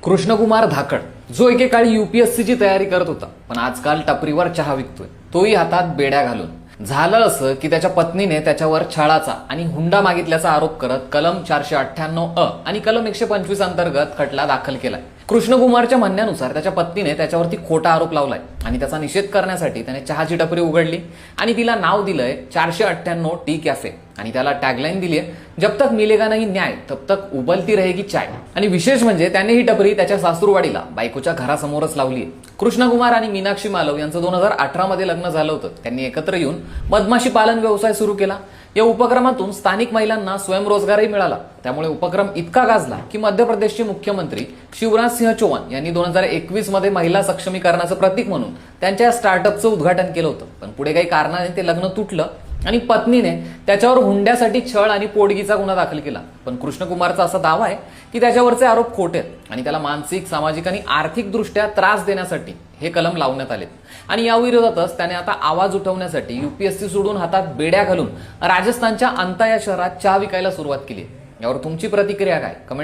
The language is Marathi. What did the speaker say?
कृष्णकुमार धाकड जो एकेकाळी यूपीएससीची तयारी करत होता, पण आजकाल टपरीवर चहा विकतोय, तोही हातात बेड्या घालून. झालं असं की त्याच्या पत्नीने त्याच्यावर छळाचा आणि हुंडा मागितल्याचा आरोप करत कलम 498 आणि कलम 125 अंतर्गत खटला दाखल केलाय. कृष्णकुमारच्या म्हणण्यानुसार त्याच्या पत्नीने त्याच्यावरती खोटा आरोप लावलाय आणि त्याचा निषेध करण्यासाठी त्याने चहाची टपरी उघडली आणि तिला नाव दिलंय 498 टी कॅफे आणि त्याला टॅगलाईन दिलीय, जब तक मिलेगा नहीं न्याय तब तक उबलती रहेगी चाय. आणि विशेष म्हणजे त्याने ही टपरी त्याच्या सासूरवाडीला बायकोच्या घरासमोरच लावली. कृष्णकुमार आणि मीनाक्षी मालव यांचं 2018 मध्ये लग्न झालं होतं. त्यांनी एकत्र येऊन मधमाशी पालन व्यवसाय सुरू केला. या उपक्रमातून स्थानिक महिलांना स्वयंरोजगारही मिळाला. त्यामुळे उपक्रम इतका गाजला की मध्य प्रदेशचे मुख्यमंत्री शिवराज सिंह चौहान यांनी 2021 मध्ये महिला सक्षमीकरणाचं प्रतीक म्हणून त्यांच्या स्टार्टअपचं उद्घाटन केलं होतं. पण पुढे काही कारणाने ते लग्न तुटलं आणि पत्नीने त्याच्यावर हुंड्यासाठी छळ आणि पोटगीचा गुन्हा दाखल केला. पण कृष्णकुमारचा असा दावा आहे की त्याच्यावरचे आरोप खोटे आहेत आणि त्याला मानसिक, सामाजिक आणि आर्थिक दृष्ट्या त्रास देण्यासाठी हे कलम लावण्यात आले. आणि या विरोधातच त्याने आता आवाज उठवण्यासाठी यूपीएससी सोडून हातात बेड्या घालून राजस्थानच्या अंता या शहरात चहा विकायला सुरुवात केली. यावर तुमची प्रतिक्रिया काय? कमेंट